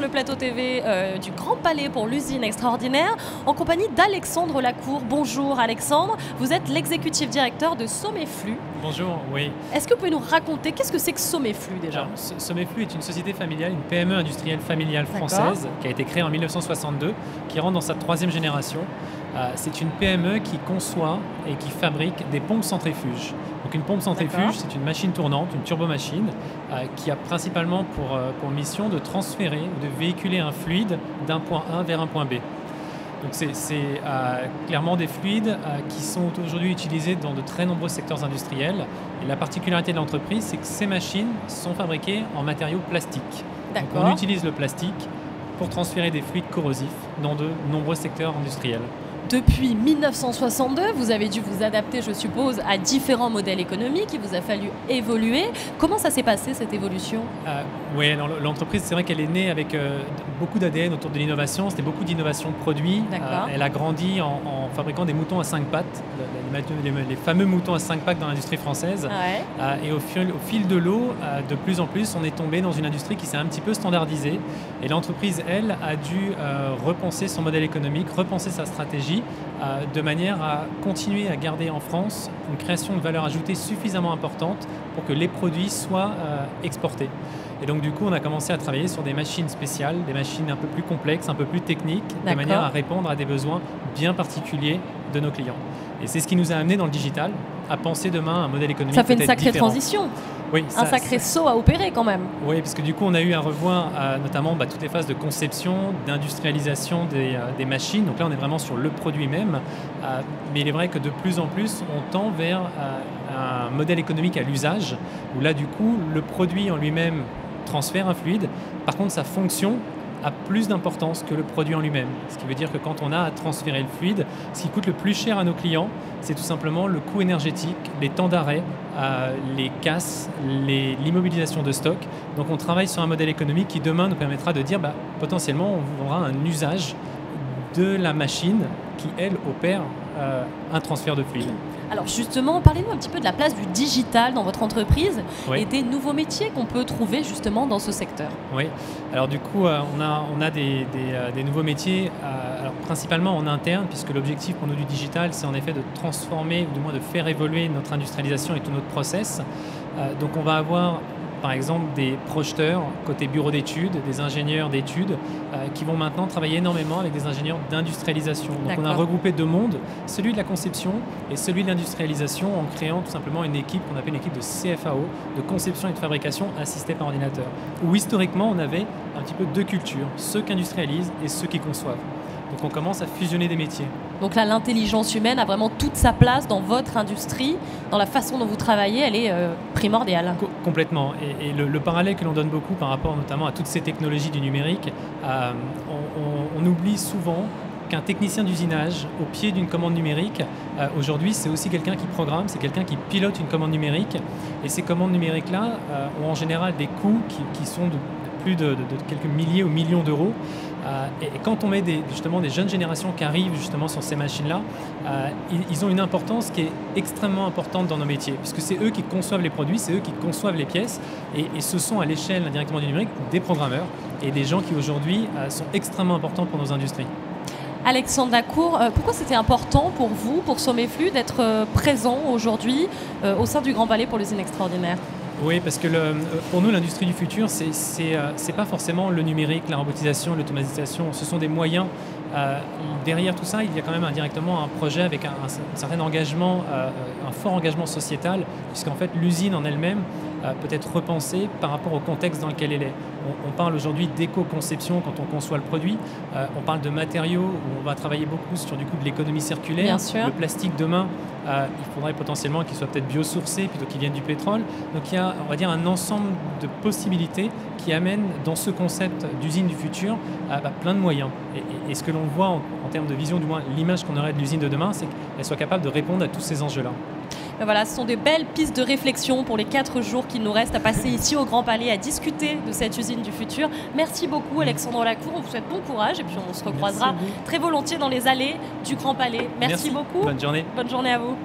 sur le plateau TV du Grand Palais pour l'usine extraordinaire, en compagnie d'Alexandre Lacour. Bonjour Alexandre, vous êtes l'exécutif directeur de Someflu. Bonjour, oui. Est-ce que vous pouvez nous raconter qu'est-ce que c'est que Someflu déjà? Someflu est une société familiale, une PME industrielle familiale française qui a été créée en 1962, qui rentre dans sa 3e génération. C'est une PME qui conçoit et qui fabrique des pompes centrifuges. Donc une pompe centrifuge, c'est une machine tournante, une turbomachine, qui a principalement pour mission de transférer, de véhiculer un fluide d'un point A vers un point B. Donc c'est clairement des fluides qui sont aujourd'hui utilisés dans de très nombreux secteurs industriels. Et la particularité de l'entreprise, c'est que ces machines sont fabriquées en matériaux plastiques. Donc on utilise le plastique pour transférer des fluides corrosifs dans de nombreux secteurs industriels. Depuis 1962, vous avez dû vous adapter, je suppose, à différents modèles économiques. Il vous a fallu évoluer. Comment ça s'est passé, cette évolution? Oui, l'entreprise, c'est vrai qu'elle est née avec beaucoup d'ADN autour de l'innovation. C'était beaucoup d'innovation de produits. Elle a grandi en fabriquant des moutons à 5 pattes, les fameux moutons à 5 pattes dans l'industrie française. Et au fil de l'eau, de plus en plus, on est tombé dans une industrie qui s'est un petit peu standardisée. Et l'entreprise, elle, a dû repenser son modèle économique, repenser sa stratégie, de manière à continuer à garder en France une création de valeur ajoutée suffisamment importante pour que les produits soient exportés. Et donc du coup, on a commencé à travailler sur des machines spéciales, des machines un peu plus complexes, un peu plus techniques, de manière à répondre à des besoins bien particuliers de nos clients. Et c'est ce qui nous a amené dans le digital, à penser demain un modèle économique peut-être différent. Ça fait une sacrée différent. transition. Oui, un sacré saut à opérer quand même. Oui, parce que du coup, on a eu à revoir notamment toutes les phases de conception, d'industrialisation des machines. Donc là, on est vraiment sur le produit même. Mais il est vrai que de plus en plus, on tend vers un modèle économique à l'usage, où là, du coup, le produit en lui-même transfère un fluide. Par contre, sa fonction a plus d'importance que le produit en lui-même. Ce qui veut dire que quand on a à transférer le fluide, ce qui coûte le plus cher à nos clients, c'est tout simplement le coût énergétique, les temps d'arrêt, les casses, l'immobilisation de stock. Donc on travaille sur un modèle économique qui demain nous permettra de dire potentiellement on aura un usage de la machine qui, elle, opère un transfert de fluide. Alors justement, parlez-nous un petit peu de la place du digital dans votre entreprise et des nouveaux métiers qu'on peut trouver justement dans ce secteur. Oui, alors du coup, on a des nouveaux métiers, alors principalement en interne, puisque l'objectif pour nous du digital, c'est en effet de transformer, ou du moins de faire évoluer notre industrialisation et tout notre process. Donc on va avoir par exemple des projeteurs côté bureau d'études, des ingénieurs d'études qui vont maintenant travailler énormément avec des ingénieurs d'industrialisation. Donc on a regroupé 2 mondes, celui de la conception et celui de l'industrialisation, en créant tout simplement une équipe qu'on appelle une équipe de CFAO, de conception et de fabrication assistée par ordinateur, où historiquement on avait un petit peu 2 cultures, ceux qui industrialisent et ceux qui conçoivent. Donc on commence à fusionner des métiers. Donc là, l'intelligence humaine a vraiment toute sa place dans votre industrie, dans la façon dont vous travaillez, elle est primordiale. Complètement. Et le parallèle que l'on donne beaucoup par rapport notamment à toutes ces technologies du numérique, on oublie souvent qu'un technicien d'usinage au pied d'une commande numérique, aujourd'hui, c'est aussi quelqu'un qui programme, c'est quelqu'un qui pilote une commande numérique. Et ces commandes numériques-là ont en général des coûts qui sont de plus de quelques milliers ou millions d'euros. Et quand on met justement des jeunes générations qui arrivent justement sur ces machines-là, ils ont une importance qui est extrêmement importante dans nos métiers, puisque c'est eux qui conçoivent les produits, c'est eux qui conçoivent les pièces, et ce sont à l'échelle indirectement du numérique des programmeurs et des gens qui aujourd'hui sont extrêmement importants pour nos industries. Alexandre Lacour, pourquoi c'était important pour vous, pour Someflu, d'être présent aujourd'hui au sein du Grand Palais pour l'usine extraordinaire? Oui, parce que pour nous, l'industrie du futur, c'est pas forcément le numérique, la robotisation, l'automatisation. Ce sont des moyens. Derrière tout ça, il y a quand même indirectement un projet avec un certain engagement, un fort engagement sociétal, puisqu'en fait, l'usine en elle-même peut être repensée par rapport au contexte dans lequel elle est. On parle aujourd'hui d'éco-conception quand on conçoit le produit. On parle de matériaux où on va travailler beaucoup sur du coup de l'économie circulaire. Bien sûr. Le plastique demain, il faudrait potentiellement qu'il soit peut-être biosourcé plutôt qu'il vienne du pétrole. Donc il y a, on va dire, un ensemble de possibilités qui amènent dans ce concept d'usine du futur plein de moyens. Et ce que l'on voit en termes de vision, du moins l'image qu'on aurait de l'usine de demain, c'est qu'elle soit capable de répondre à tous ces enjeux-là. Voilà, ce sont des belles pistes de réflexion pour les 4 jours qu'il nous reste à passer ici au Grand Palais à discuter de cette usine du futur. Merci beaucoup Alexandre Lacour, on vous souhaite bon courage et puis on se recroisera très volontiers dans les allées du Grand Palais. Merci beaucoup. Bonne journée. Bonne journée à vous.